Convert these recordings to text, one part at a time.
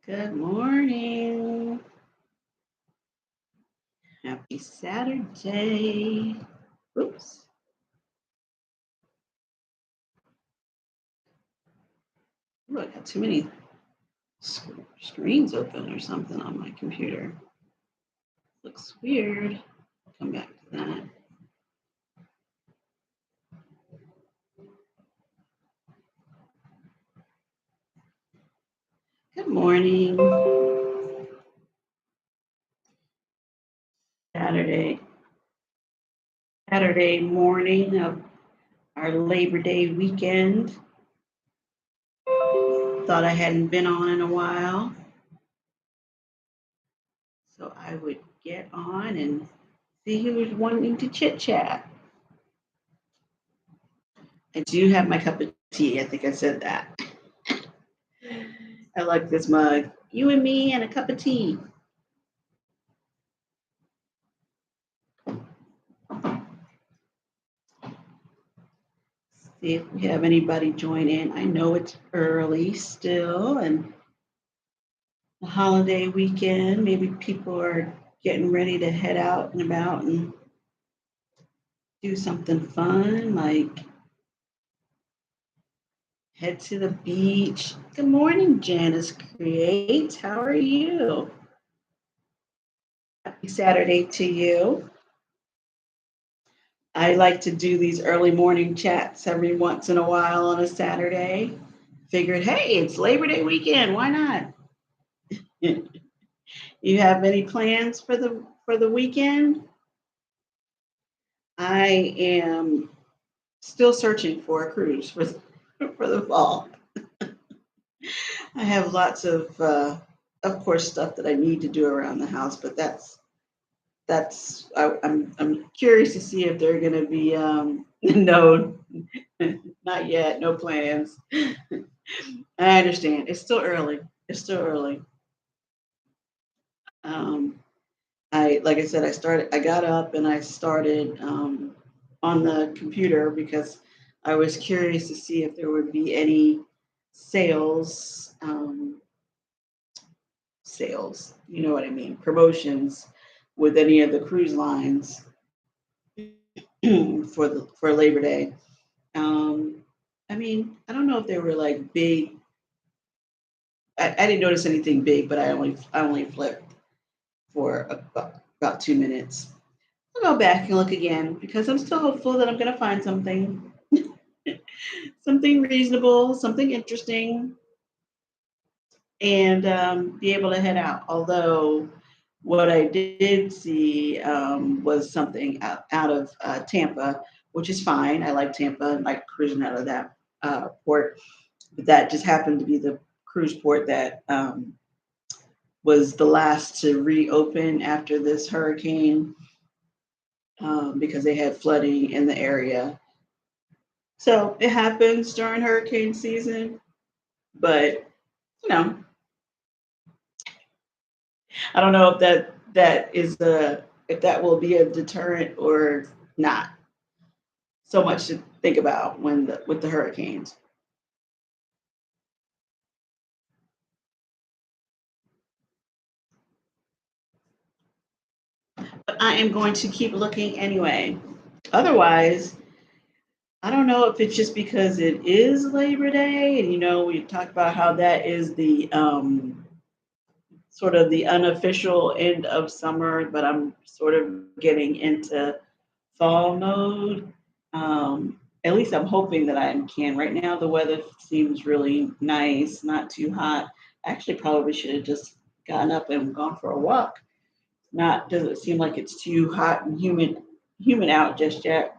Good morning. Happy Saturday. Oops. Ooh, I got too many screens open or something on my computer. Looks weird. Come back to that. Good morning. Saturday. Saturday morning of our Labor Day weekend. Thought I hadn't been on in a while. So I would get on and see who was wanting to chit chat. I do have my cup of tea. I think I said that. I like this mug. You and me and a cup of tea. See if we have anybody join in. I know it's early still and the holiday weekend. Maybe people are getting ready to head out and about and do something fun, like head to the beach. Good morning, Janice Creates. How are you? Happy Saturday to you. I like to do these early morning chats every once in a while on a Saturday. Figured, hey, it's Labor Day weekend. Why not? You have any plans for the weekend? I am still searching for a cruise for the fall. I have lots of course, stuff that I need to do around the house, but I'm curious to see if they're going to be no, not yet, no plans. I understand. It's still early. It's still early. Um, I like I said, I got up and I started on the computer because I was curious to see if there would be any sales, sales, you know what I mean, promotions with any of the cruise lines for Labor Day. Um, I mean, I don't know if they were like big. I didn't notice anything big, but I only flipped for about 2 minutes. I'll go back and look again because I'm still hopeful that I'm going to find something, something reasonable, something interesting, and be able to head out. Although what I did see was something out of Tampa, which is fine. I like Tampa and like cruising out of that port, but that just happened to be the cruise port that was the last to reopen after this hurricane because they had flooding in the area. So it happens during hurricane season, but you know, I don't know if that is the if that will be a deterrent or not. So much to think about with the hurricanes. But I am going to keep looking anyway. Otherwise, I don't know if it's just because it is Labor Day, and we talked about how that is the sort of the unofficial end of summer, but I'm sort of getting into fall mode. At least I'm hoping that I can. Right now, the weather seems really nice, not too hot. Actually, probably should have just gotten up and gone for a walk. Not doesn't seem like it's too hot and humid out just yet.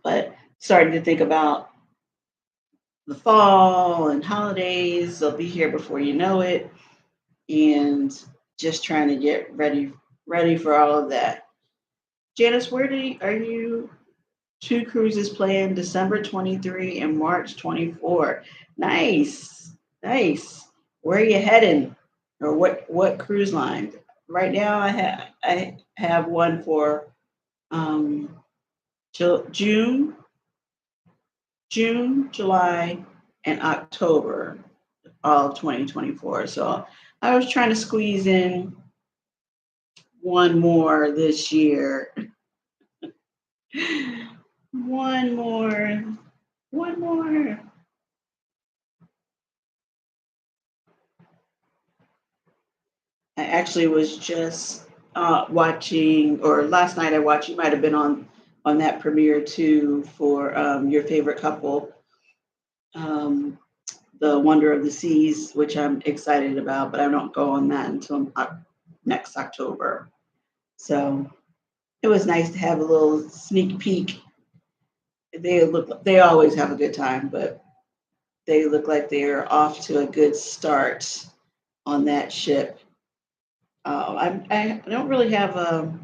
But starting to think about the fall and holidays. They'll be here before you know it, and just trying to get ready for all of that. Janice, are you two cruises planned December 23 and March 24? Nice. Nice. Where are you heading? Or what cruise line? Right now I have one for um June, July, and October. all of 2024. So I was trying to squeeze in one more this year. One more. One more. I actually was just watching, or last night I watched. You might have been on that premiere too for your favorite couple, um, the Wonder of the Seas, which I'm excited about. But I don't go on that until next October. So it was nice to have a little sneak peek. They always have a good time, but they look like they're off to a good start on that ship. I don't really have an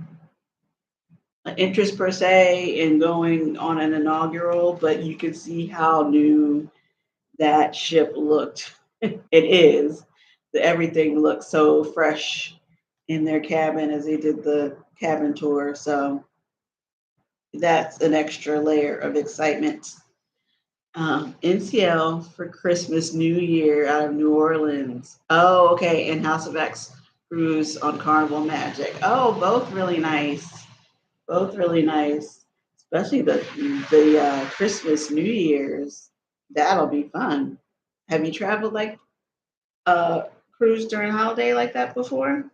interest per se in going on an inaugural, but you can see how new that ship looked. It is. Everything looked so fresh in their cabin as they did the cabin tour. So that's an extra layer of excitement. NCL for Christmas, New Year out of New Orleans. Oh, okay. And House of X cruise on Carnival Magic. Oh, both really nice. Both really nice. Especially the Christmas, New Year's. That'll be fun. Have you traveled like cruise during holiday like that before?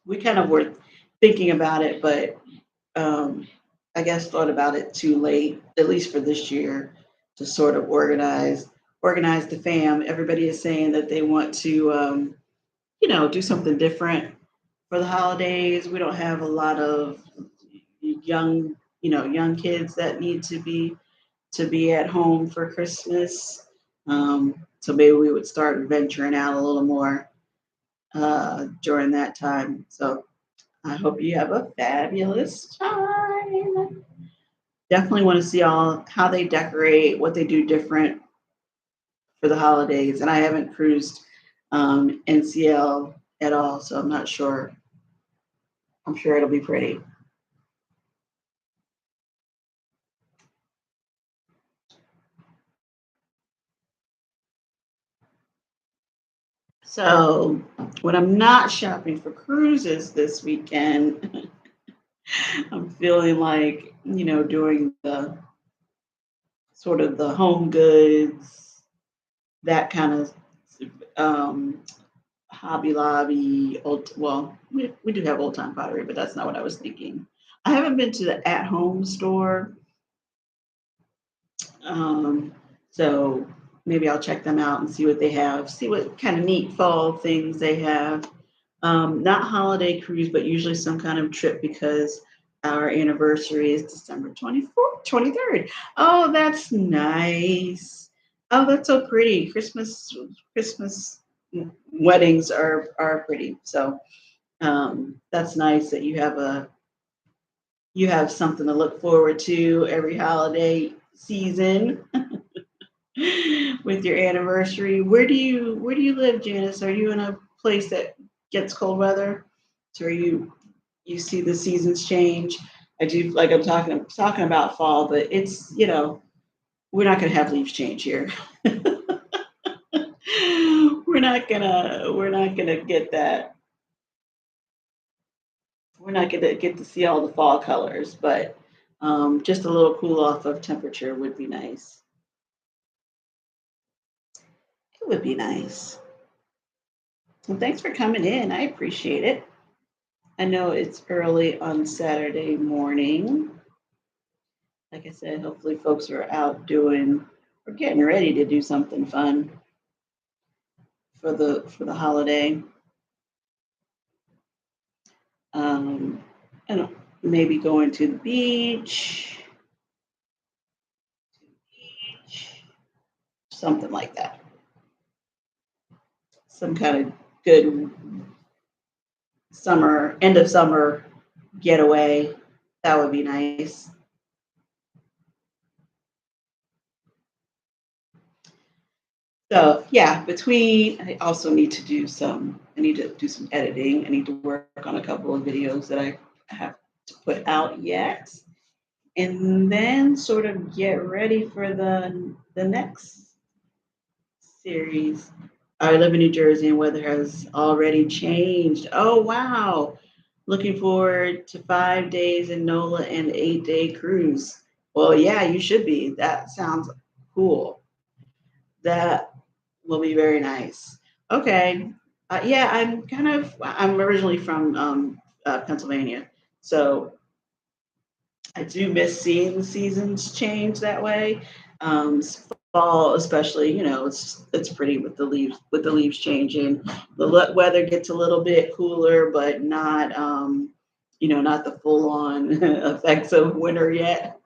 We kind of were thinking about it, but um, I guess thought about it too late, at least for this year, to sort of organize the fam. Everybody is saying that they want to, do something different for the holidays. We don't have a lot of young, young kids that need to be at home for Christmas. So maybe we would start venturing out a little more during that time. So I hope you have a fabulous time. Definitely want to see all how they decorate, what they do different for the holidays. And I haven't cruised NCL at all, so I'm not sure. I'm sure it'll be pretty. So when I'm not shopping for cruises this weekend, I'm feeling like, doing the sort of the home goods, that kind of um, Hobby Lobby, we do have Old Time Pottery, but that's not what I was thinking. I haven't been to the at home store, um, so maybe I'll check them out and see what they have, see what kind of neat fall things they have. Not holiday cruise, but usually some kind of trip because our anniversary is December 24th, 23rd. Oh, that's nice. Oh, that's so pretty. Christmas weddings are pretty. So that's nice that you have something to look forward to every holiday season with your anniversary. Where do you live, Janice? Are you in a place that gets cold weather? So are you see the seasons change? I do, like, I'm talking about fall, but it's, we're not gonna have leaves change here. We're not gonna get that. We're not gonna get to see all the fall colors, but just a little cool off of temperature would be nice. It would be nice. Well, thanks for coming in. I appreciate it. I know it's early on Saturday morning. Like I said, hopefully folks are out doing or getting ready to do something fun for the holiday. Um, I don't maybe going to the beach, something like that. Some kind of good end of summer getaway. That would be nice. So yeah, I also need to do some editing. I need to work on a couple of videos that I have to put out yet. And then sort of get ready for the next series. I live in New Jersey and weather has already changed. Oh, wow. Looking forward to 5 days in NOLA and 8 day cruise. Well, yeah, you should be. That sounds cool. That will be very nice. Okay. Yeah, I'm originally from Pennsylvania. So I do miss seeing the seasons change that way. Fall, especially, it's pretty with the leaves changing. The weather gets a little bit cooler, but not not the full on effects of winter yet.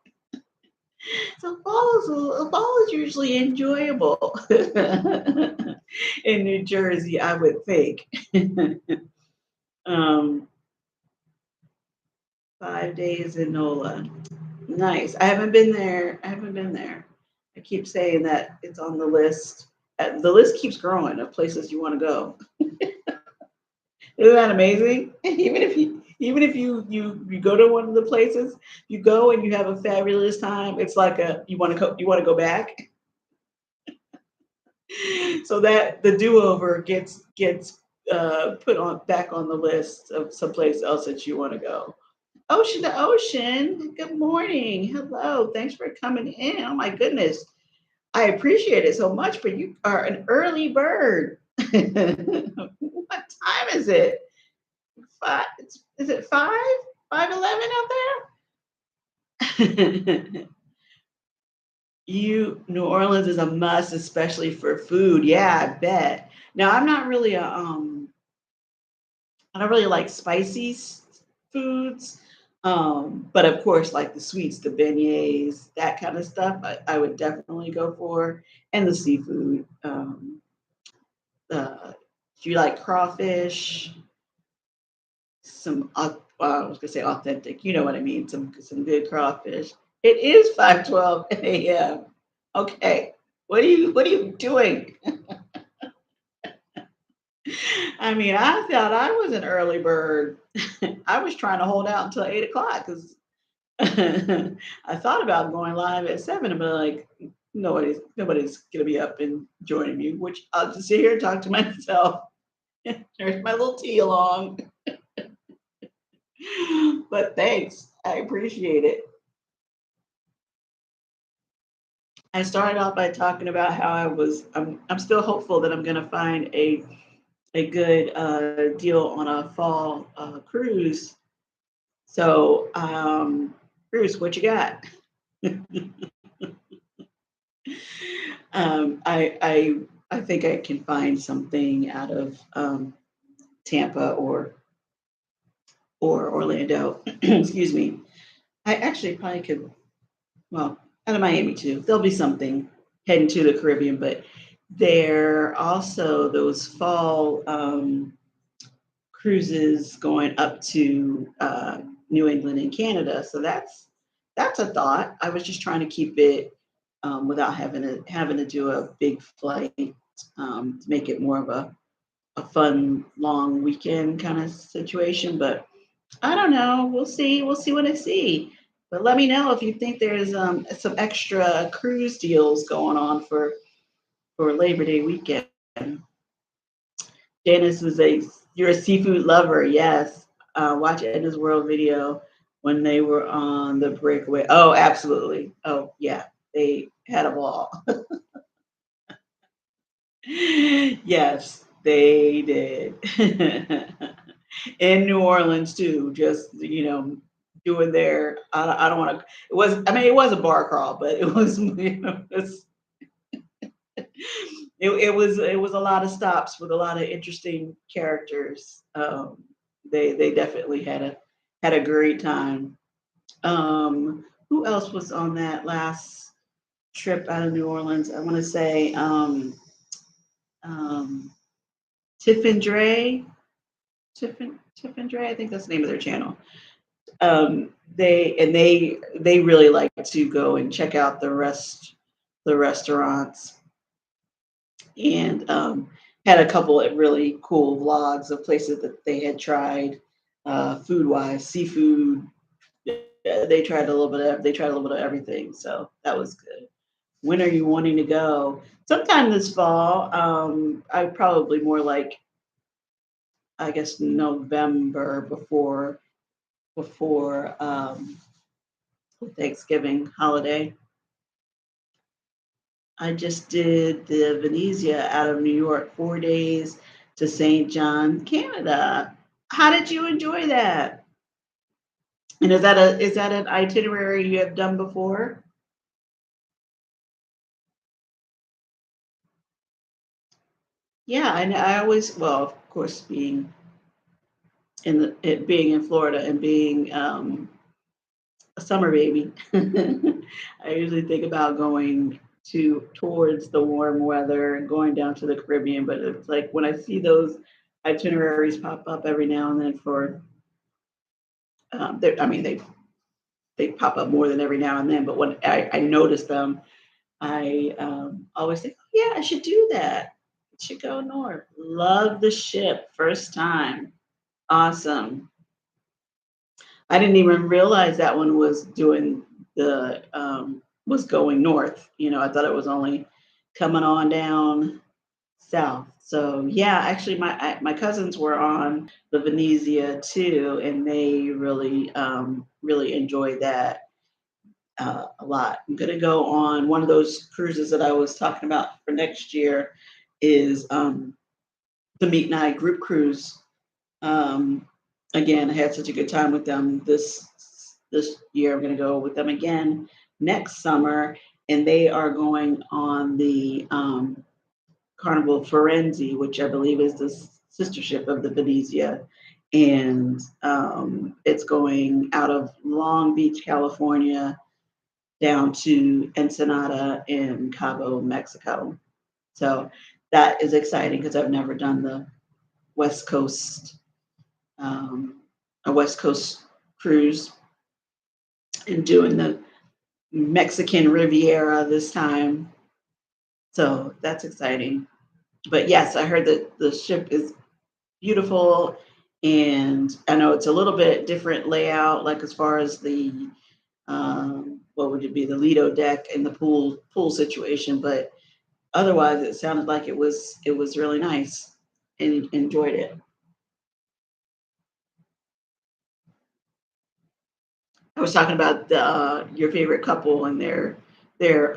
So fall is usually enjoyable in New Jersey, I would think. um, 5 days in NOLA. Nice. I haven't been there. I haven't been there. I keep saying that it's on the list. The list keeps growing of places you want to go. Isn't that amazing? Even if you go to one of the places, you go and you have a fabulous time. It's like you want to go back. So that the do over gets put on back on the list of someplace else that you want to go. Ocean to ocean. Good morning. Hello. Thanks for coming in. Oh my goodness. I appreciate it so much, but you are an early bird. What time is it? Five? Is it 5:11 out there? You New Orleans is a must, especially for food. Yeah, I bet. Now I don't really like spicy foods. But of course, like the sweets, the beignets, that kind of stuff, I would definitely go for, and the seafood. Do you like crawfish? Well, I was gonna say authentic. You know what I mean? Some good crawfish. It is 5:12 a.m. Okay, what are you doing? I mean, I thought I was an early bird. I was trying to hold out until 8 o'clock because I thought about going live at 7, but like nobody's gonna be up and joining me, which I'll just sit here and talk to myself. There's my little tea along. But thanks. I appreciate it. I started off by talking about how I'm still hopeful that I'm gonna find a good deal on a fall cruise. So Bruce, what you got? I think I can find something out of Tampa or Orlando. Excuse me. I actually probably could. Well, out of Miami too. There'll be something heading to the Caribbean, but there are also those fall cruises going up to New England and Canada. So that's a thought. I was just trying to keep it without having to do a big flight to make it more of a fun long weekend kind of situation. But I don't know. We'll see. We'll see what I see. But let me know if you think there's some extra cruise deals going on for Labor Day weekend. Janice was you're a seafood lover, yes. Watch Edna's World video when they were on the breakaway. Oh, absolutely. Oh, yeah. They had a ball. Yes, they did. In New Orleans too, just doing their I don't want to it was a bar crawl, but it was it was a lot of stops with a lot of interesting characters. They definitely had a great time. Who else was on that last trip out of New Orleans? I want to say um, Tiff and Dre. Tiff and Dre. I think that's the name of their channel. They really like to go and check out the restaurants and had a couple of really cool vlogs of places that they had tried food wise, seafood. Yeah, they tried a little bit of everything, so that was good. when are you wanting to go? Sometime this fall. I probably more like, I guess, November before the Thanksgiving holiday. I just did the Venezia out of New York, 4 days to St. John, Canada. How did you enjoy that? And is that an itinerary you have done before? Yeah, and I always, well, of course, being in Florida and being a summer baby, I usually think about going towards the warm weather and going down to the Caribbean. But it's like when I see those itineraries pop up every now and then I mean, they pop up more than every now and then. But when I notice them, I always think, oh, yeah, I should do that. I should go north. Love the ship, first time. Awesome. I didn't even realize that one was going north. I thought it was only coming on down south. So yeah, actually, my cousins were on the Venezia too, and they really enjoyed that a lot. I'm gonna go on one of those cruises that I was talking about for next year. Is the Meet and I group cruise. Um, Again, I had such a good time with them this year. I'm going to go with them again next summer, and they are going on the Carnival Firenze, which I believe is the sister ship of the Venezia, and it's going out of Long Beach, California, down to Ensenada in Cabo, Mexico. So that is exciting because I've never done the West Coast um, a West Coast cruise and doing the Mexican Riviera this time. So that's exciting. But yes, I heard that the ship is beautiful, and I know it's a little bit different layout, like as far as the what would it be, the Lido deck and the pool situation. But otherwise, it sounded like it was really nice and enjoyed it. I was talking about your favorite couple and their their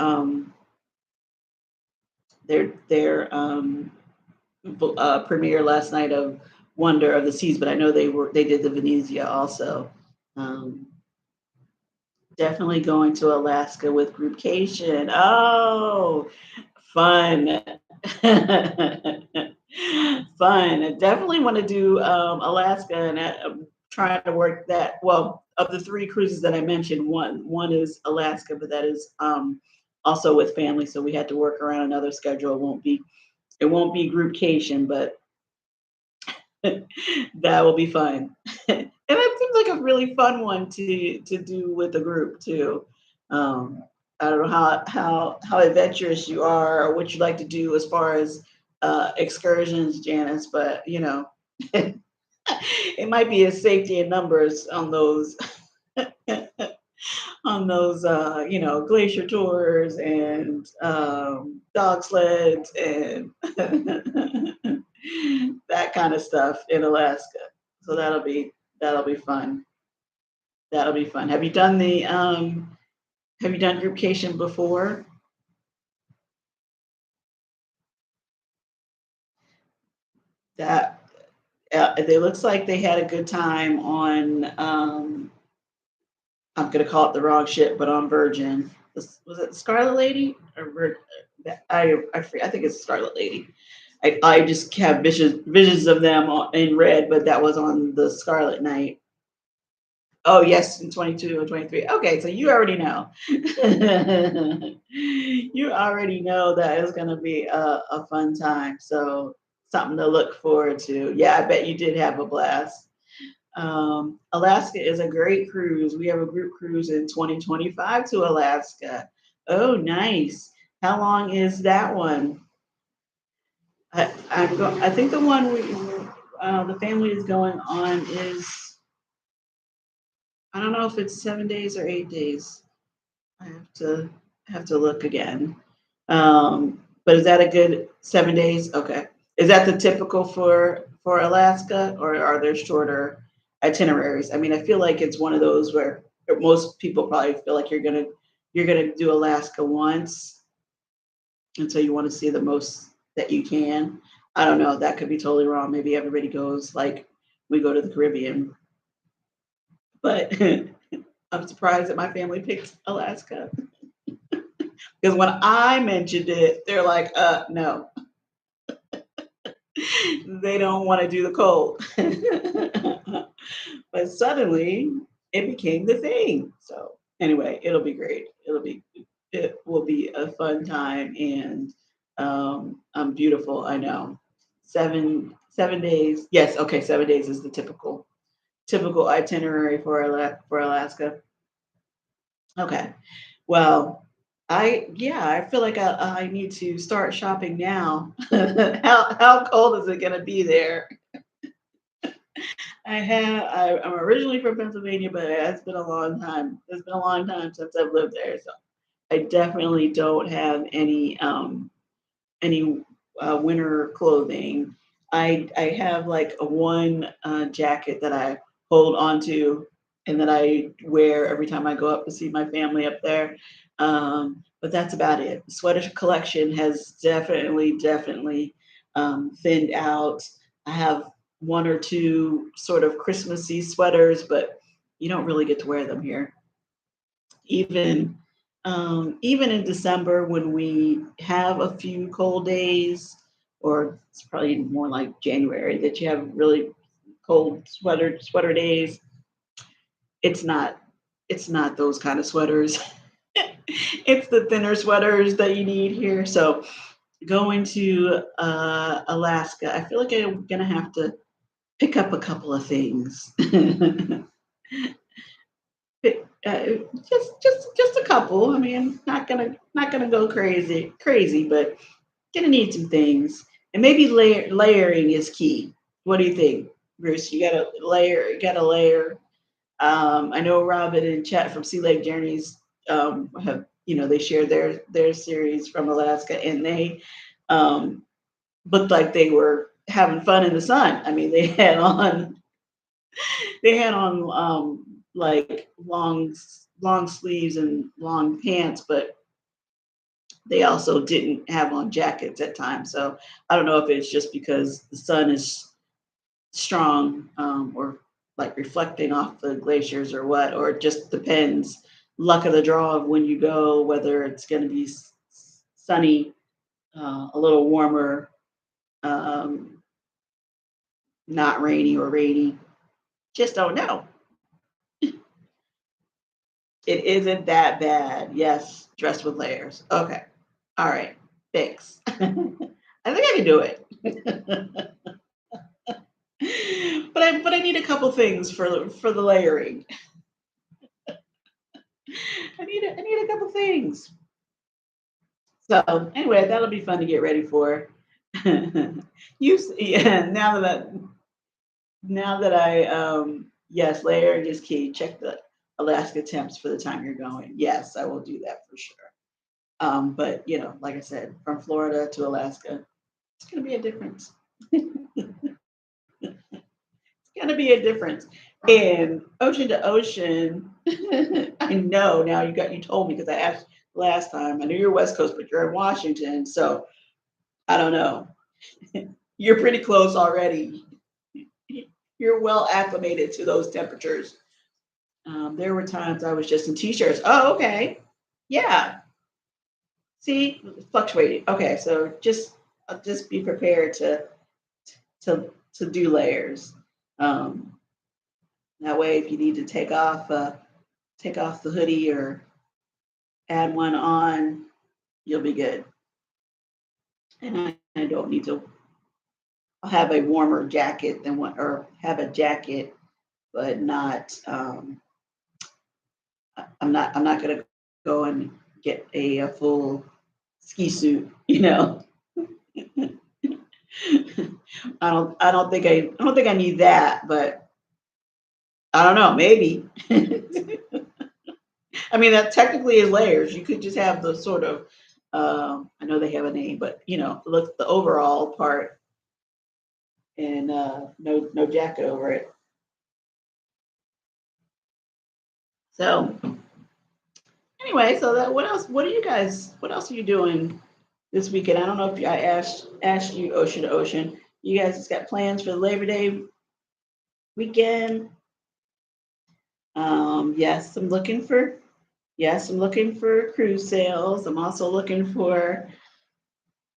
premiere last night of Wonder of the Seas, but I know they did the Venezia also. Um, Definitely going to Alaska with Groupcation. Oh, fun. Fun. I definitely want to do Alaska, and I'm trying to work that. Well, of the three cruises that I mentioned, one is Alaska, but that is also with family, so we had to work around another schedule. It won't be groupcation, but that will be fun. And it seems like a really fun one to do with a group too. Um, I don't know how adventurous you are or what you like to do as far as excursions, Janice, but it might be a safety in numbers on those glacier tours and dog sleds and that kind of stuff in Alaska. So that'll be fun. That'll be fun. Have you done groupcation before? That It looks like they had a good time on. I'm gonna call it the wrong ship, but on Virgin. Was it the Scarlet Lady or I think it's Scarlet Lady. I just have visions of them in red, but that was on the Scarlet Night. Oh yes, in 22 and 23. Okay, so you already know. You already know that it's gonna be a fun time. So something to look forward to. Yeah, I bet you did have a blast. Alaska is a great cruise. We have a group cruise in 2025 to Alaska. Oh, nice. How long is that one? I think the one the family is going on is, I don't know if it's 7 days or 8 days. I have to. have to look again. But is that a good 7 days? Okay. Is that the typical for Alaska, or are there shorter itineraries? I mean, I feel like it's one of those where most people probably feel like you're gonna do Alaska once, and so you want to see the most that you can. I don't know. That could be totally wrong. Maybe everybody goes like we go to the Caribbean, but I'm surprised that my family picked Alaska because when I mentioned it, they're like, no, they don't want to do the cold. But suddenly it became the thing. So anyway, it'll be great. It will be a fun time and beautiful. I know. 7 days. Yes, okay, 7 days is the typical itinerary for Alaska. Okay. Well, I feel like I need to start shopping now. How cold is it gonna be there? I'm originally from Pennsylvania, but it's been a long time. It's been a long time since I've lived there, so I definitely don't have any winter clothing. I have like a one jacket that I hold on to and that I wear every time I go up to see my family up there. But that's about it. The sweater collection has definitely thinned out. I have one or two sort of Christmassy sweaters, but you don't really get to wear them here. Even even in December when we have a few cold days, or it's probably more like January that you have really cold sweater days. It's not it's not those kind of sweaters. It's the thinner sweaters that you need here. So going to Alaska, I feel like I'm gonna have to pick up a couple of things. Just a couple. I mean, not gonna go crazy, but gonna need some things. And maybe layering is key. What do you think, Bruce? You gotta layer. I know Robin and Chat from Sea Lake Journeys have, they shared their series from Alaska, and they um, looked like they were having fun in the sun. I mean, they had on like long sleeves and long pants, but they also didn't have on jackets at times. So I don't know if it's just because the sun is strong, or like reflecting off the glaciers or what, or it just depends. Luck of the draw of when you go, whether it's going to be sunny, a little warmer, um, not rainy or rainy. Just don't know. It isn't that bad. Yes, dress with layers. Okay. All right. Thanks. I think I can do it. But I need a couple things for the layering. I need a couple things. So anyway, that'll be fun to get ready for. Yeah, now that I yes, layering is key. Check the Alaska temps for the time you're going. Yes, I will do that for sure. But like I said, from Florida to Alaska, it's gonna be a difference. It's gonna be a difference. And ocean to ocean, I know now you told me because I asked last time. I knew you're West Coast, but you're in Washington, so I don't know. You're pretty close already. You're well acclimated to those temperatures. There were times I was just in t-shirts. Oh, okay. Yeah. See, fluctuating. Okay, so just be prepared to do layers. Um, that way, if you need to take off the hoodie or add one on, you'll be good. And I don't need to have a warmer jacket than one, or have a jacket, but not. I'm not gonna go and get a full ski suit. I don't think I need that, but I don't know, maybe. I mean, that technically is layers. You could just have the sort of, I know they have a name, but look the overall part and no jacket over it. So anyway, so that what else? What are you guys? What else are you doing this weekend? I don't know if I asked you, Ocean to Ocean. You guys just got plans for the Labor Day weekend? Yes, I'm looking for cruise sales. I'm also looking for,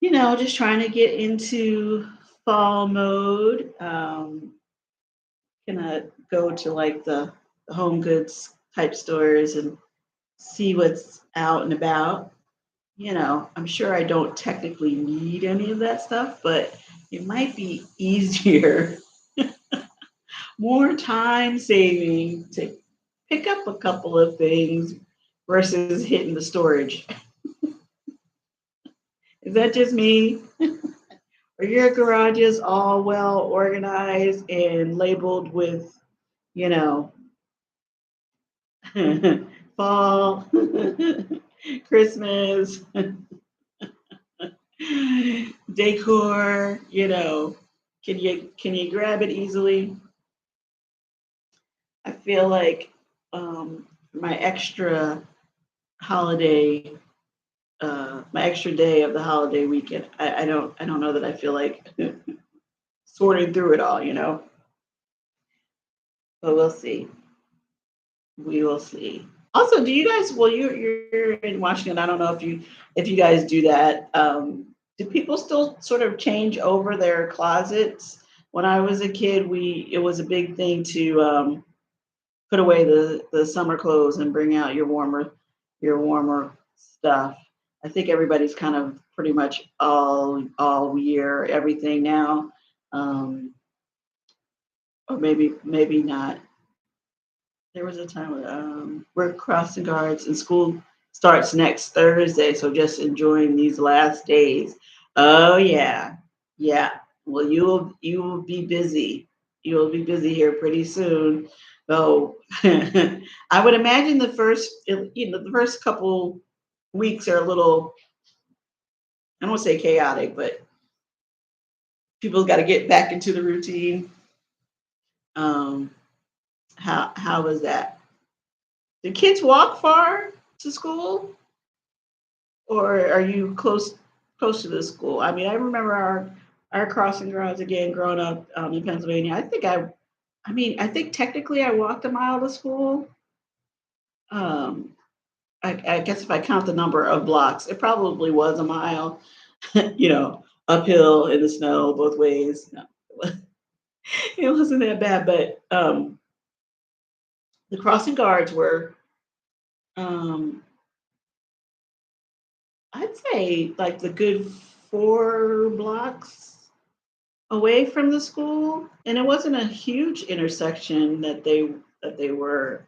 just trying to get into fall mode. Gonna go to like the home goods type stores and see what's out and about. I'm sure I don't technically need any of that stuff, but it might be easier, more time saving to pick up a couple of things versus hitting the storage. Is that just me? Are your garages all well organized and labeled with, you know, fall, Christmas, decor, can you grab it easily? I feel like my extra holiday my extra day of the holiday weekend. I don't know that I feel like sorting through it all, but we'll see. We will see. Also, do you guys? Well, you're in Washington. I don't know if you guys do that. Do people still sort of change over their closets? When I was a kid, we it was a big thing to put away the summer clothes and bring out your warmer stuff. I think everybody's kind of pretty much all year everything now, um, or maybe not. There was a time when we're crossing guards and school starts next Thursday, so just enjoying these last days. Oh yeah, yeah. Well, you will be busy. You will be busy here pretty soon. So I would imagine the first couple weeks are a little, I don't want to say chaotic, but people got to get back into the routine. Um, how was that? Do kids walk far to school? Or are you close to the school? I mean, I remember our crossing guards again growing up in Pennsylvania. I think technically I walked a mile to school. Um, I guess if I count the number of blocks, it probably was a mile. Uphill in the snow both ways. No, it wasn't that bad, but the crossing guards were, um, I'd say, like the good 4 blocks away from the school, and it wasn't a huge intersection that they were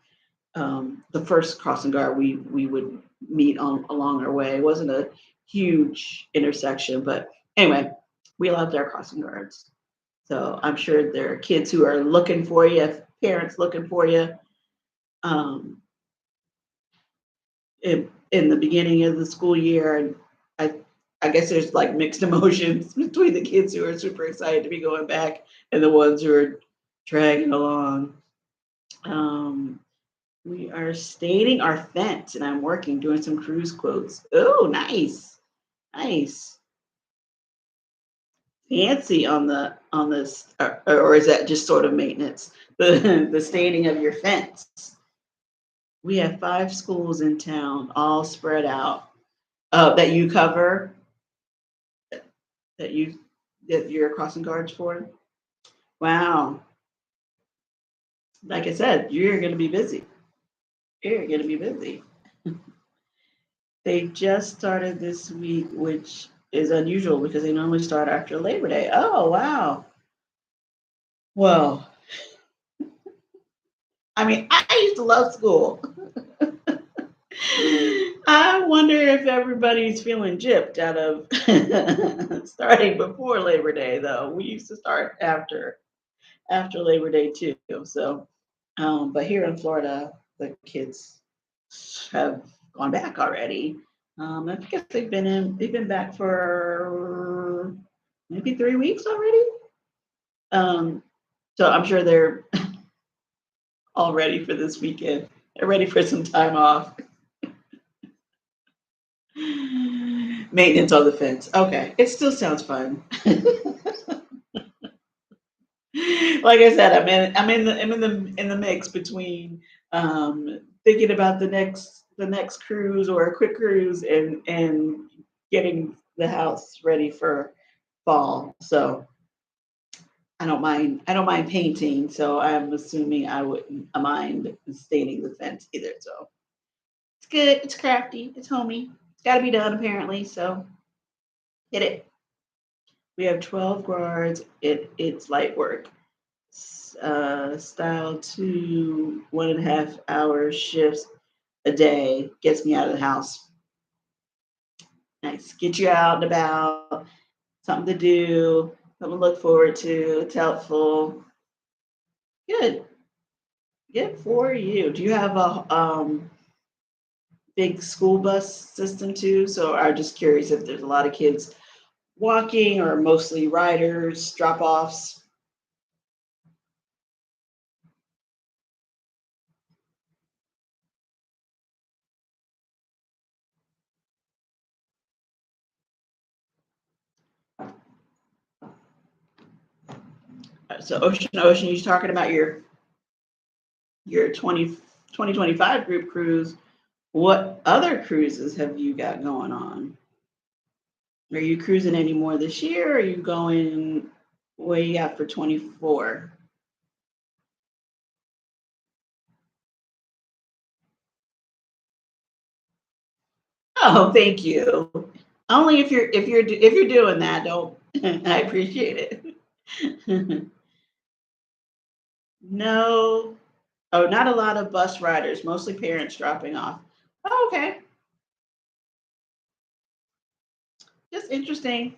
the first crossing guard we would meet on along our way. It wasn't a huge intersection, but anyway, we loved our crossing guards. So I'm sure there are kids who are looking for you, parents looking for you. Um, in the beginning of the school year, and I I guess there's like mixed emotions between the kids who are super excited to be going back and the ones who are dragging along. Um, we are stating our fence, and I'm working doing some cruise quotes. Oh, nice, nice, fancy on this, or is that just sort of maintenance? The staining of your fence. We have 5 schools in town, all spread out, that you cover, that you that you're crossing guards for. Wow. Like I said, you're going to be busy. You're going to be busy. They just started this week, which is unusual because they normally start after Labor Day. Oh, wow. Well, I mean, I used to love school. I wonder if everybody's feeling gypped out of starting before Labor Day, though. We used to start after Labor Day too. So, but here in Florida, the kids have gone back already. I guess they've been back for maybe 3 weeks already. Um, so I'm sure they're all ready for this weekend. They're ready for some time off. Maintenance on the fence. Okay, it still sounds fun. Like I said, I'm in the mix between thinking about the next cruise or a quick cruise and getting the house ready for fall. So I don't mind painting. So I'm assuming I wouldn't mind staining the fence either. So it's good. It's crafty. It's homey. It's got to be done apparently. So hit it. We have 12 guards. It's light work. Style 2 1.5 hour shifts a day gets me out of the house. Nice. Get you out and about, something to do, something to look forward to. It's helpful. Good. Good for you. Do you have a big school bus system too? So I'm just curious if there's a lot of kids walking or mostly riders, drop offs. So Ocean, you're talking about your 2025 group cruise. What other cruises have you got going on? Are you cruising any more this year? Or are you going way out for 24? Oh, thank you. Only if you're doing that, don't I appreciate it. No. Oh, not a lot of bus riders, mostly parents dropping off. Oh, okay. Just interesting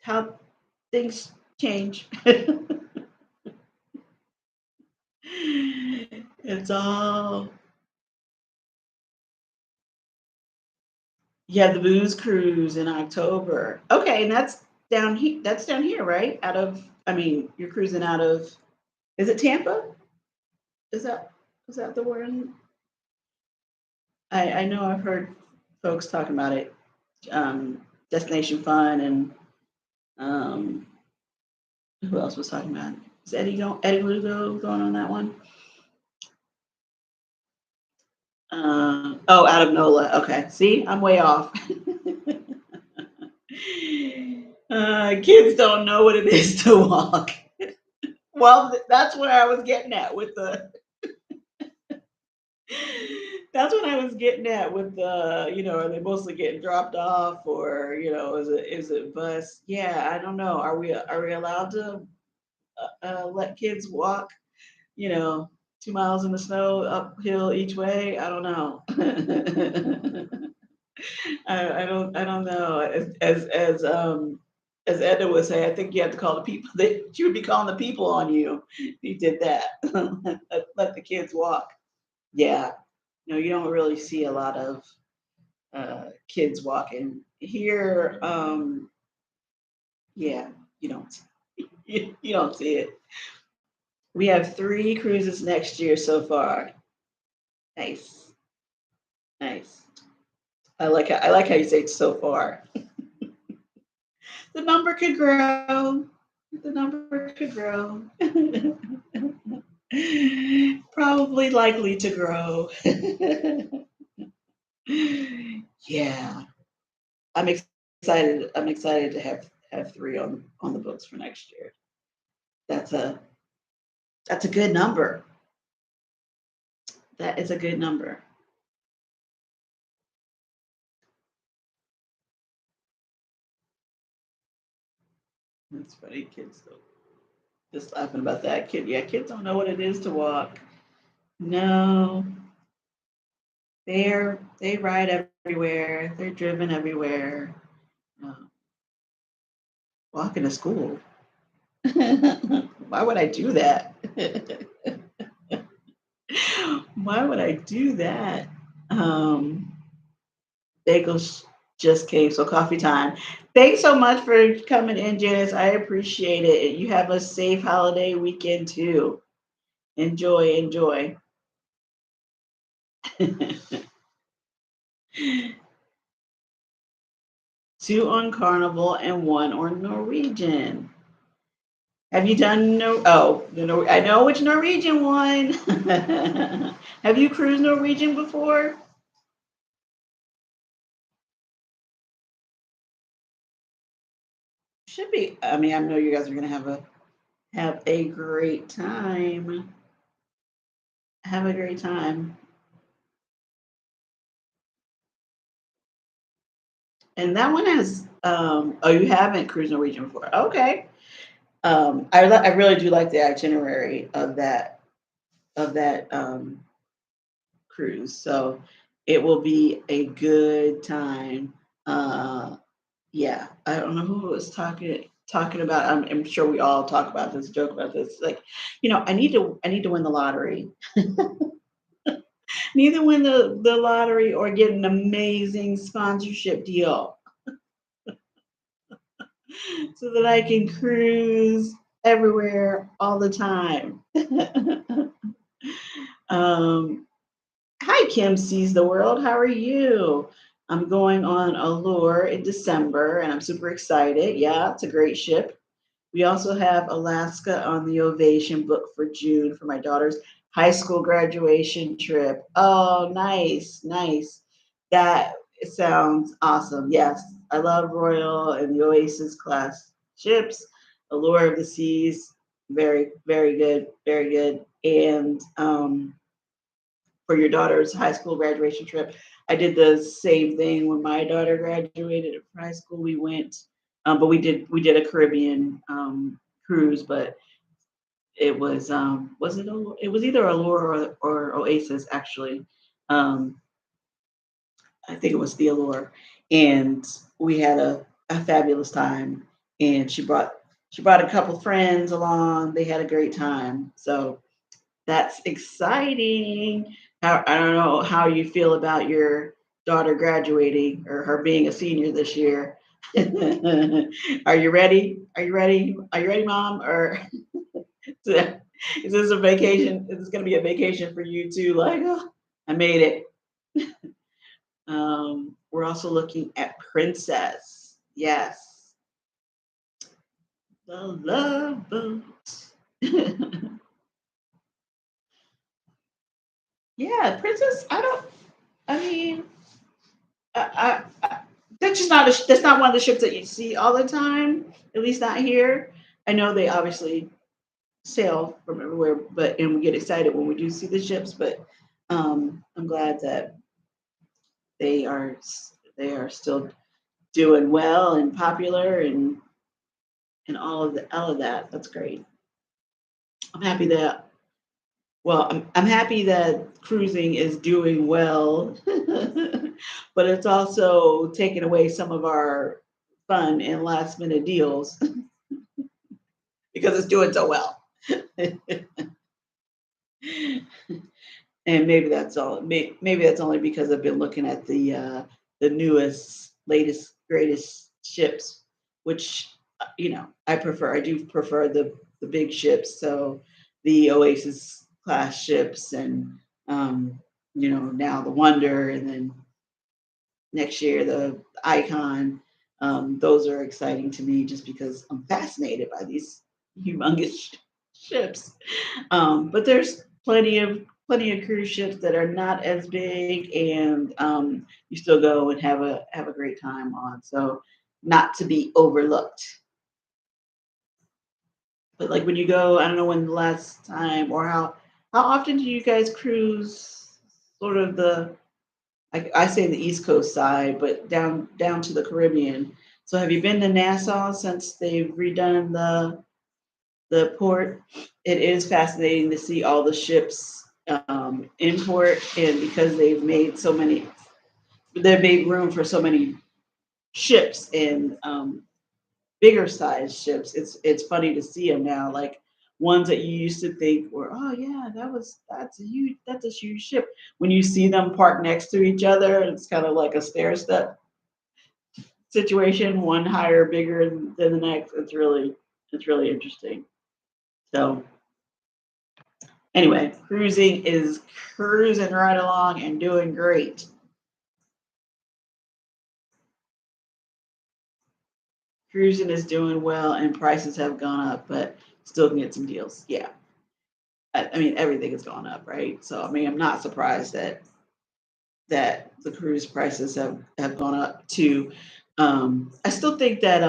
how things change. It's all yeah, the booze cruise in October. Okay, and that's down here, right? Out of I mean, you're cruising out of is it Tampa? Is that is that the one? I know I've heard folks talking about it. Destination Fun and um who else was talking about it? Is Eddie Lugo going on that one? Oh, out of NOLA. Okay. See, I'm way off. Kids don't know what it is to walk. Well, that's what I was getting at with the. That's what I was getting at with the. Are they mostly getting dropped off, or is it bus? Yeah, I don't know. Are we allowed to let kids walk? You know, 2 miles in the snow uphill each way? I don't know. I don't know. As Edna would say, I think you have to call the people. She would be calling the people on you if you did that. Let the kids walk. Yeah. You don't really see a lot of kids walking here. Yeah, you don't. You don't see it. We have 3 cruises next year so far. Nice, nice. I like how you say so far. The number could grow. The number could grow. Probably likely to grow. Yeah, I'm excited. I'm excited to have 3 on the books for next year. That's a that's a good number. That is a good number. That's funny. Kids don't just laughing about that. Kids don't know what it is to walk. No, they ride everywhere. They're driven everywhere. Um, Walking to school. Why would I do that? Why would I do that? Um, bagels just came, so coffee time. Thanks so much for coming in, Janice. I appreciate it. You have a safe holiday weekend too. Enjoy, enjoy. Two on Carnival and one on Norwegian. Have you done no? Oh, I know which Norwegian one. Have you cruised Norwegian before? Should be. I mean, I know you guys are gonna have a great time. Have a great time. And that one has. Oh, you haven't cruised Norwegian before. Okay. I really do like the itinerary of that cruise. So it will be a good time. Yeah, I don't know who was talking about. I'm sure we all talk about this, joke about this. Like, I need to win the lottery. Neither win the lottery or get an amazing sponsorship deal so that I can cruise everywhere all the time. um, Hi, Kim sees the world. How are you? I'm going on Allure in December and I'm super excited. Yeah, it's a great ship. We also have Alaska on the Ovation book for June for my daughter's high school graduation trip. Oh, nice, nice. That sounds awesome. Yes, I love Royal and the Oasis class ships. Allure of the Seas, very, very good, very good. And for your daughter's high school graduation trip, I did the same thing when my daughter graduated from high school. We went, but we did a Caribbean cruise, but it was either Allure or Oasis actually. Um, I think it was the Allure, and we had a fabulous time. And she brought a couple friends along. They had a great time. So that's exciting. How I don't know how you feel about your daughter graduating or her being a senior this year. Are you ready? Are you ready? Are you ready, Mom? Or is this a vacation? Is this going to be a vacation for you too? Like, oh, I made it. We're also looking at Princess. Yes, the love boat. Yeah, Princess. I don't. I mean, that's just not that's not one of the ships that you see all the time. At least not here. I know they obviously sail from everywhere, but and we get excited when we do see the ships. But I'm glad that they are they are still doing well and popular and all of that. That's great. I'm happy that I'm happy that cruising is doing well, but it's also taking away some of our fun and last minute deals because it's doing so well. And maybe that's all. Maybe that's only because I've been looking at the newest, latest, greatest ships, which I prefer. I do prefer the big ships. So the Oasis class ships, and now the Wonder, and then next year the Icon. Those are exciting to me just because I'm fascinated by these humongous ships. But there's plenty of cruise ships that are not as big, and you still go and have a great time on. So not to be overlooked. But like when you go, I don't know when the last time or how often do you guys cruise? Sort of I say the East Coast side, but down to the Caribbean. So have you been to Nassau since they've redone the port? It is fascinating to see all the ships in port, and because they've made room for so many ships and bigger size ships. It's funny to see them now. Like ones that you used to think were, oh yeah, that's a huge ship. When you see them parked next to each other, it's kind of like a stair step situation, one higher, bigger than the next. It's really interesting. So anyway, cruising is cruising right along and doing great. Cruising is doing well, and prices have gone up, but still can get some deals. Yeah, I mean everything has gone up, right? So I mean I'm not surprised that the cruise prices have gone up too. I still think that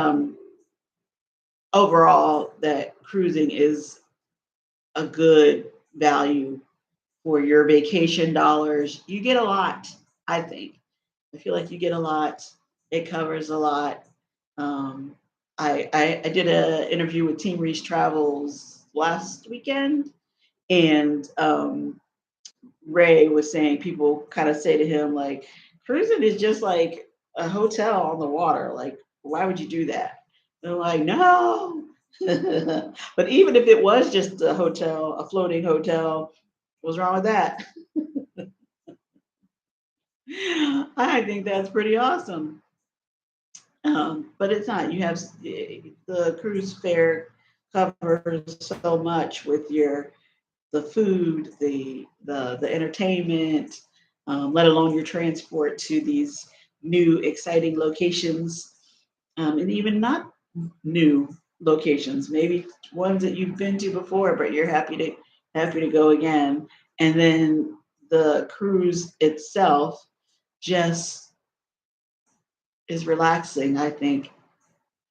overall that cruising is a good value for your vacation dollars. You get a lot, I think. I feel like you get a lot. It covers a lot. Um, I did an interview with Team Reach Travels last weekend, and Ray was saying people kind of say to him like, cruising is just like a hotel on the water. Like, why would you do that? They're like, no. But even if it was just a hotel, a floating hotel, what's wrong with that? I think that's pretty awesome. But it's not. You have the cruise fare covers so much with the food, the entertainment, let alone your transport to these new exciting locations, and even not new locations, maybe ones that you've been to before, but you're happy to go again. And then the cruise itself just is relaxing. I think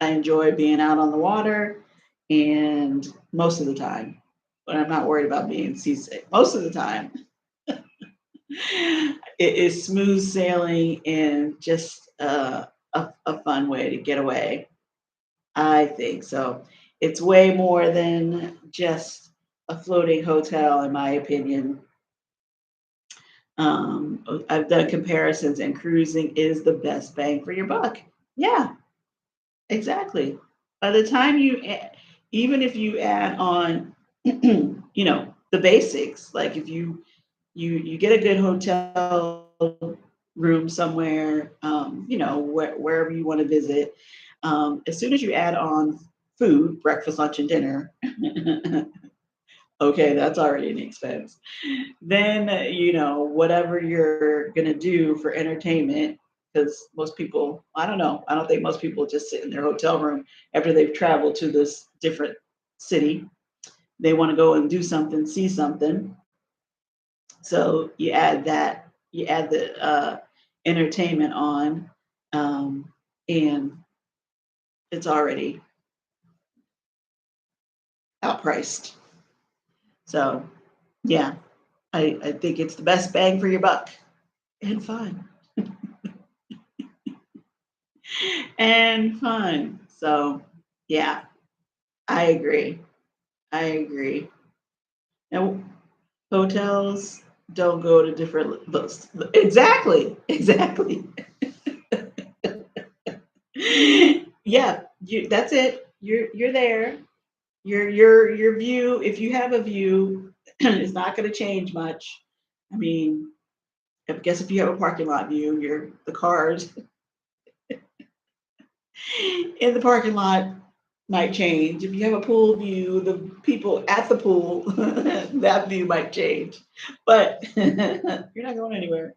I enjoy being out on the water, and most of the time, but I'm not worried about being seasick. Most of the time, it is smooth sailing and just a fun way to get away. I think so. It's way more than just a floating hotel, in my opinion. I've done comparisons, and cruising is the best bang for your buck. Yeah, exactly. By the time even if you add on, the basics, like if you get a good hotel room somewhere, wherever you want to visit, as soon as you add on food, breakfast, lunch, and dinner, okay, that's already an expense. Then, whatever you're going to do for entertainment, because most people, I don't know, I don't think most people just sit in their hotel room after they've traveled to this different city. They want to go and do something, see something. So you add the entertainment on, and it's already outpriced. So, yeah, I think it's the best bang for your buck and fun. And fun. So, yeah, I agree. I agree. And hotels don't go to different looks. Exactly. Exactly. Yeah, that's it. You're there. Your view, if you have a view, is not going to change much. I mean, I guess if you have a parking lot view, the cars in the parking lot might change. If you have a pool view, the people at the pool, that view might change. But you're not going anywhere.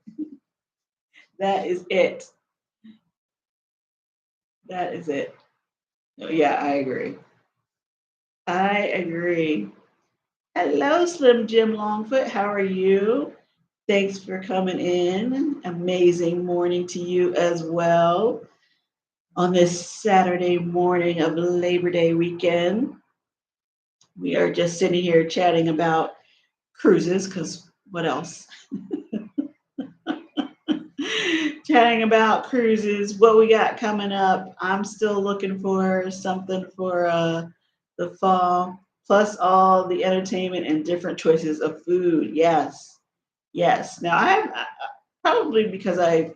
That is it. That is it. No, yeah, I agree. I agree. Hello, Slim Jim Longfoot. How are you? Thanks for coming in. Amazing morning to you as well on this Saturday morning of Labor Day weekend. We are just sitting here chatting about cruises because what else? Chatting about cruises, what we got coming up. I'm still looking for something for the fall, plus all the entertainment and different choices of food. Yes, yes. Now probably because I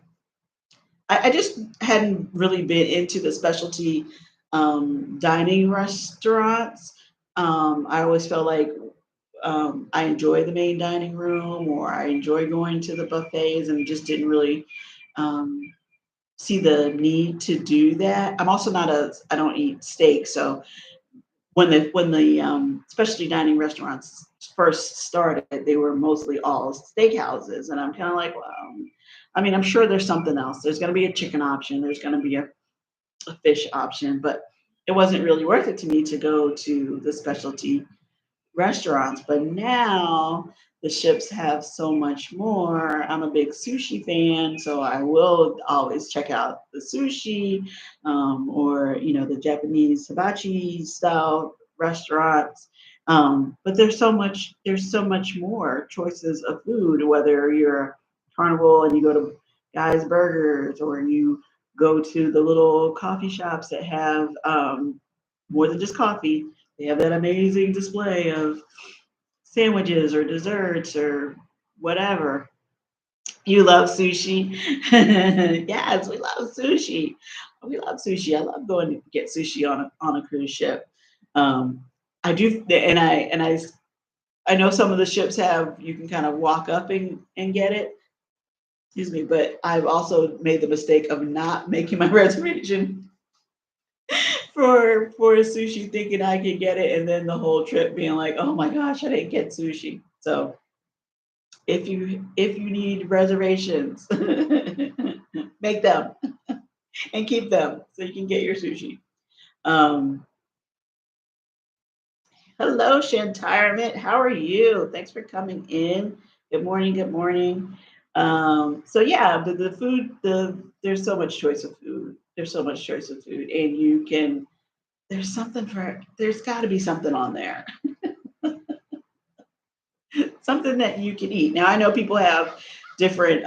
just hadn't really been into the specialty dining restaurants. I always felt like I enjoy the main dining room, or I enjoy going to the buffets, and just didn't really um, see the need to do that. I'm also not a I don't eat steak, so when the specialty dining restaurants first started, they were mostly all steakhouses, and I'm kind of like, well, I mean, I'm sure there's something else. There's going to be a chicken option. There's going to be a fish option, but it wasn't really worth it to me to go to the specialty restaurants. But now the ships have so much more. I'm a big sushi fan, so I will always check out the sushi, or the Japanese hibachi style restaurants. But there's so much more choices of food, whether you're a carnival and you go to Guy's Burgers, or you go to the little coffee shops that have more than just coffee. They have that amazing display of sandwiches or desserts or whatever. You love sushi? Yes, we love sushi. We love sushi. I love going to get sushi on a cruise ship. Um, I do, and I know some of the ships have you can kind of walk up and get it. Excuse me, but I've also made the mistake of not making my reservation for sushi, thinking I could get it, and then the whole trip being like, oh my gosh, I didn't get sushi. So if you need reservations, make them and keep them so you can get your sushi. Um, Hello, Shantirement. How are you? Thanks for coming in. Good morning. Good morning. So yeah, the food, there's so much choice of food. There's so much choice of food, and there's got to be something on there, something that you can eat. Now I know people have different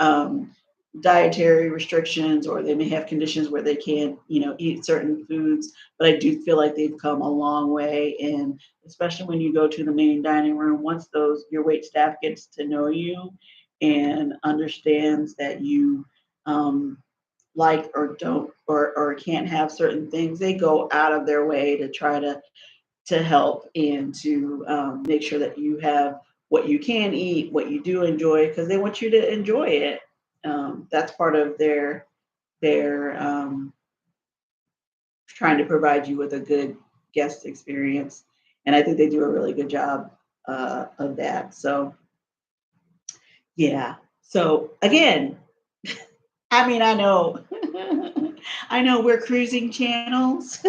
dietary restrictions, or they may have conditions where they can't, eat certain foods. But I do feel like they've come a long way, and especially when you go to the main dining room, once those your wait staff gets to know you and understands that you um, like or don't or can't have certain things, they go out of their way to try to help and to make sure that you have what you can eat, what you do enjoy, because they want you to enjoy it. That's part of their trying to provide you with a good guest experience, and I think they do a really good job of that. So yeah. So again, I mean, I know, I know we're cruising channels,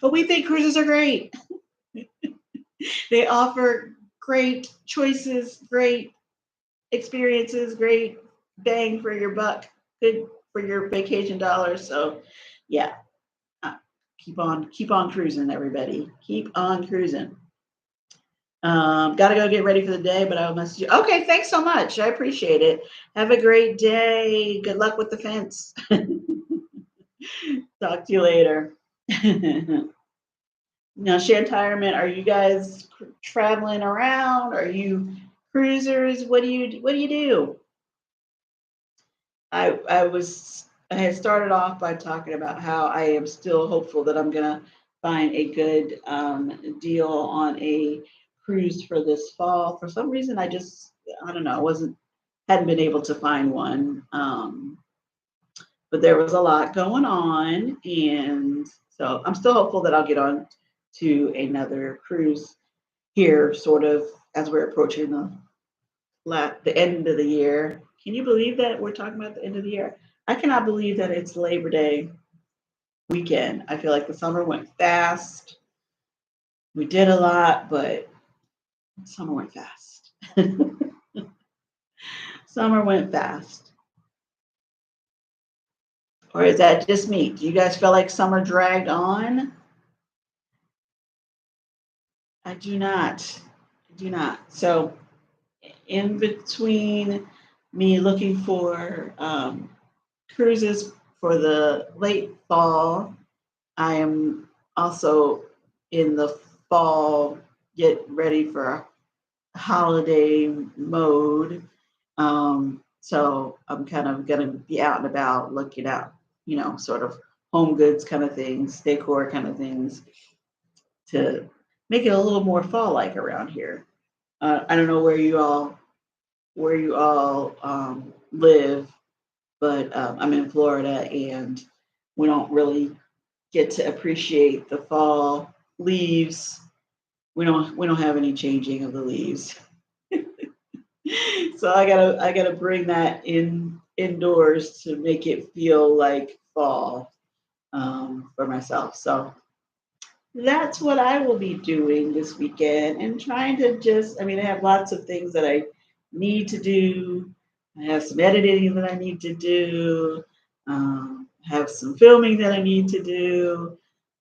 but we think cruises are great. They offer great choices, great experiences, great bang for your buck, good for your vacation dollars. So, yeah, uh, keep on cruising, everybody. Keep on cruising. Got to go get ready for the day, but I'll message you. Okay, thanks so much. I appreciate it. Have a great day. Good luck with the fence. Talk to you later. Now, Shantirement, are you guys traveling around? Are you cruisers? What do you do? I had started off by talking about how I am still hopeful that I'm gonna find a good deal on a cruise for this fall. For some reason, I don't know, I wasn't hadn't been able to find one. But there was a lot going on, and so I'm still hopeful that I'll get on to another cruise here, sort of as we're approaching the end of the year. Can you believe that we're talking about the end of the year? I cannot believe that it's Labor Day weekend. I feel like the summer went fast. We did a lot, but summer went fast. Summer went fast. Or is that just me? Do you guys feel like summer dragged on? I do not. I do not. So, in between me looking for cruises for the late fall, I am also in the fall, get ready for holiday mode. So I'm kind of going to be out and about looking out, sort of home goods kind of things, decor kind of things to make it a little more fall-like around here. I don't know where you all live, but I'm in Florida, and we don't really get to appreciate the fall leaves. We don't have any changing of the leaves. So I gotta bring that indoors to make it feel like fall for myself. So that's what I will be doing this weekend and trying to just, I mean, I have lots of things that I need to do. I have some editing that I need to do, have some filming that I need to do,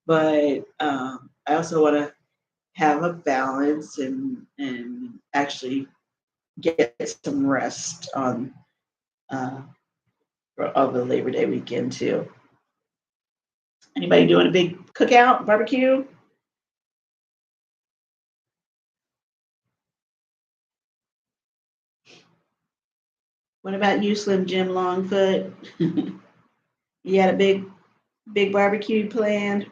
but I also want to have a balance and actually get some rest on uh, over Labor Day weekend too. Anybody doing a big cookout, barbecue? What about you, Slim Jim Longfoot? You had a big barbecue planned?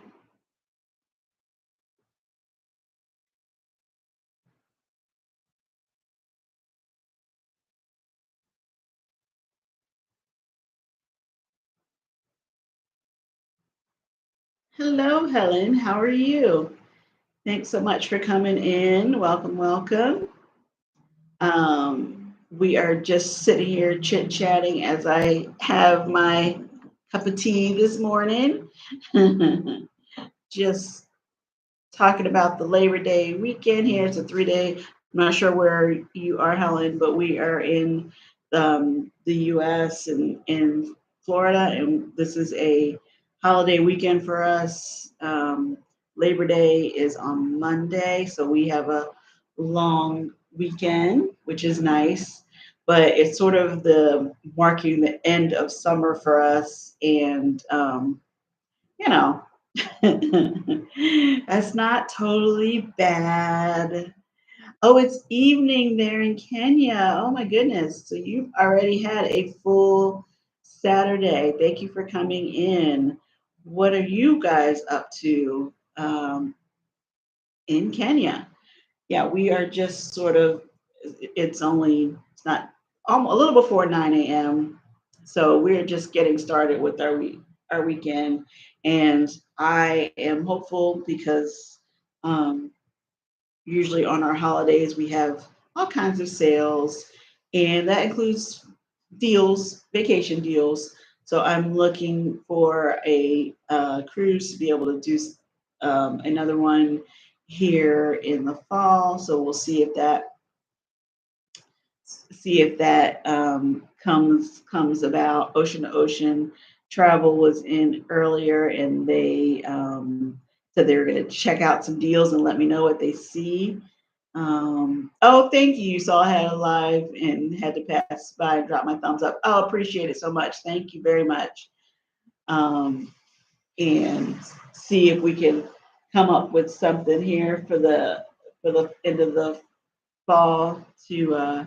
Hello, Helen. How are you? Thanks so much for coming in. Welcome, welcome. We are just sitting here chit chatting as I have my cup of tea this morning. Just talking about the Labor Day weekend here. It's a 3 day. I'm not sure where you are, Helen, but we are in the U.S. and in Florida, and this is a holiday weekend for us. Labor Day is on Monday, so we have a long weekend, which is nice. But it's sort of the marking the end of summer for us, and you know, that's not totally bad. Oh, it's evening there in Kenya. Oh my goodness. So you've already had a full Saturday. Thank you for coming in. What are you guys up to in Kenya? Yeah, we are just sort of, it's not, a little before 9 a.m. So we're just getting started with our weekend. And I am hopeful because um, usually on our holidays, we have all kinds of sales, and that includes deals, vacation deals. So I'm looking for a cruise to be able to do another one here in the fall. So we'll see if that comes about. Ocean to Ocean Travel was in earlier, and they said they were going to check out some deals and let me know what they see. Oh, thank you. So I had a live and had to pass by and drop my thumbs up. Oh, appreciate it so much. Thank you very much. Um, and see if we can come up with something here for the end of the fall to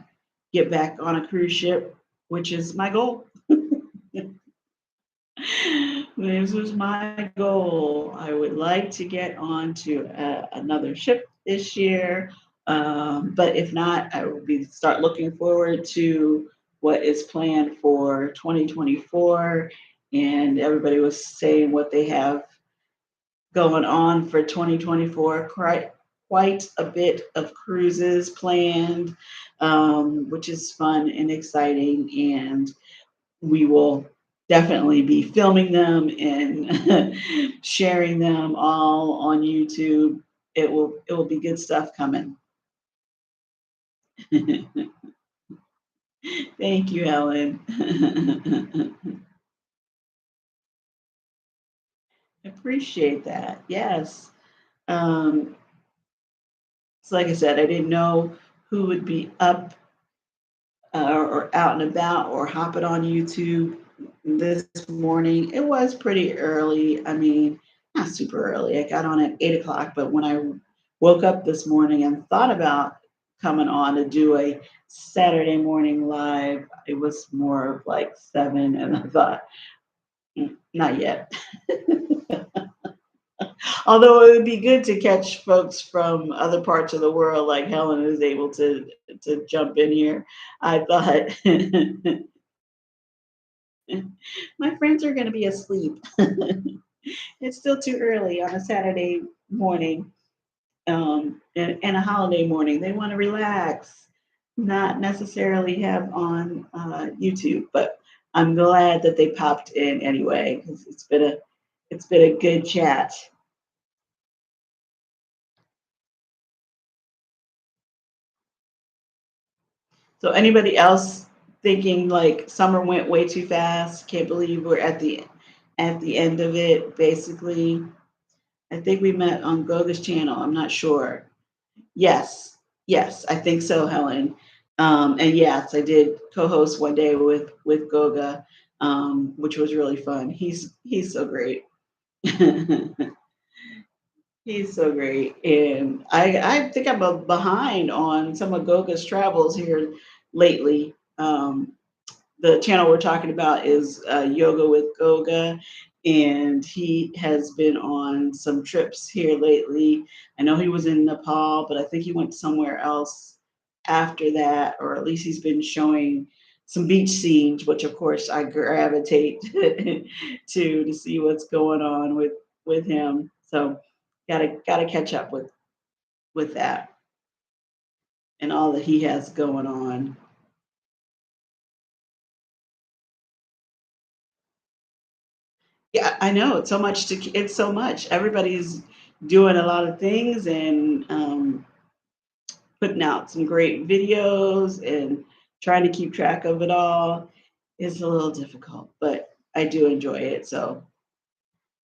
get back on a cruise ship, which is my goal. This was my goal. I would like to get on to another ship this year, but if not, I will start looking forward to what is planned for 2024. And everybody was saying what they have going on for 2024. Quite a bit of cruises planned, which is fun and exciting. And we will definitely be filming them and sharing them all on YouTube. It will be good stuff coming. Thank you, Ellen. Appreciate that. Yes. Um, so like I said, I didn't know who would be up or out and about or hopping on YouTube this morning. It was pretty early. I mean, not super early. I got on at 8 o'clock, but when I woke up this morning and thought about coming on to do a Saturday morning live, it was more of like 7, and I thought, not yet. Although it would be good to catch folks from other parts of the world, like Helen is able to jump in here. I thought my friends are going to be asleep. It's still too early on a Saturday morning, and a holiday morning. They want to relax, not necessarily have on YouTube. But I'm glad that they popped in anyway because it's been a good chat. So anybody else thinking like summer went way too fast? Can't believe we're at the end of it. Basically, I think we met on Goga's channel. I'm not sure. Yes, yes, I think so, Helen. And yes, I did co-host one day with Goga, which was really fun. He's so great. He's so great, and I think I'm behind on some of Goga's travels here lately. The channel we're talking about is Yoga with Goga, and he has been on some trips here lately. I know he was in Nepal, but I think he went somewhere else after that, or at least he's been showing some beach scenes, which of course I gravitate to see what's going on with him. So gotta catch up with that and all that he has going on. Yeah, I know. It's so much. Everybody's doing a lot of things and putting out some great videos and trying to keep track of it all is a little difficult, but I do enjoy it. So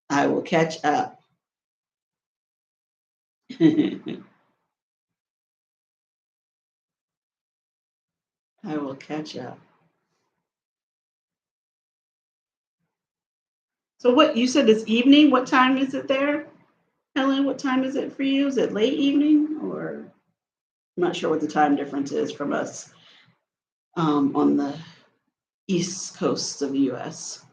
I will catch up. I will catch up. So what you said this evening? What time is it there, Helen? What time is it for you? Is it late evening or I'm not sure what the time difference is from us on the east coast of the U.S.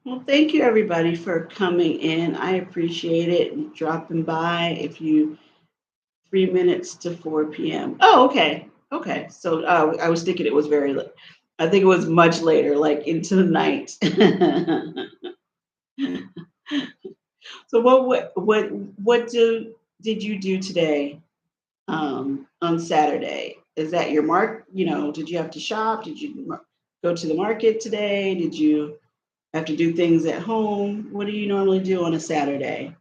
Well, thank you everybody for coming in. I appreciate it and dropping by. If you 3 minutes to 4 p.m. Oh, okay. Okay. So I was thinking it was very late. I think it was much later, like into the night. So what did you do today on Saturday? Is that your mark? Did you have to shop? Did you go to the market today? Did you have to do things at home? What do you normally do on a Saturday?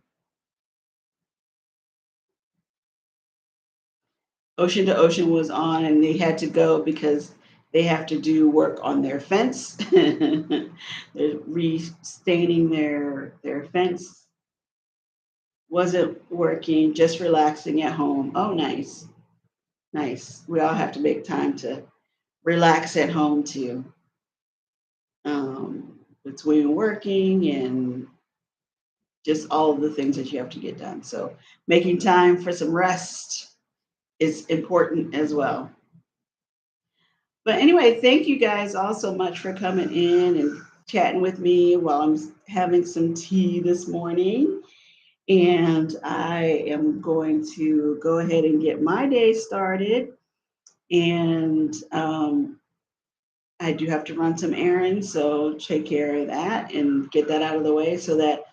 Ocean to Ocean was on, and they had to go because they have to do work on their fence. They're restaining their fence. Wasn't working, just relaxing at home. Oh, nice, nice. We all have to make time to relax at home too. Between working and just all of the things that you have to get done. So making time for some rest is important as well. But anyway, thank you guys all so much for coming in and chatting with me while I'm having some tea this morning. And I am going to go ahead and get my day started. And I do have to run some errands, so take care of that and get that out of the way so that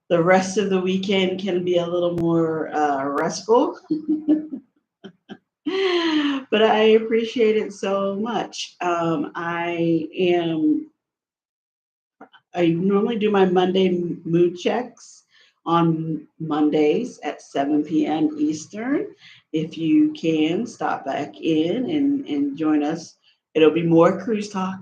the rest of the weekend can be a little more restful. But I appreciate it so much. I normally do my Monday mood checks on Mondays at 7 p.m. Eastern. If you can, stop back in and join us. It'll be more cruise talk.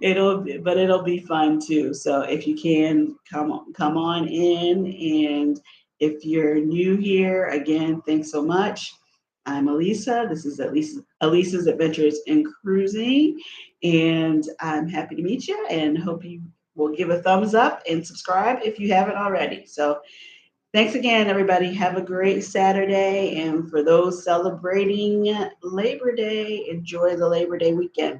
It'll be fun too. So if you can come on in, and if you're new here, again, thanks so much. I'm Alisa. This is Alisa's Adventures in Cruising, and I'm happy to meet you and hope you will give a thumbs up and subscribe if you haven't already. So Thanks again, everybody. Have a great Saturday. And for those celebrating Labor Day, enjoy the Labor Day weekend.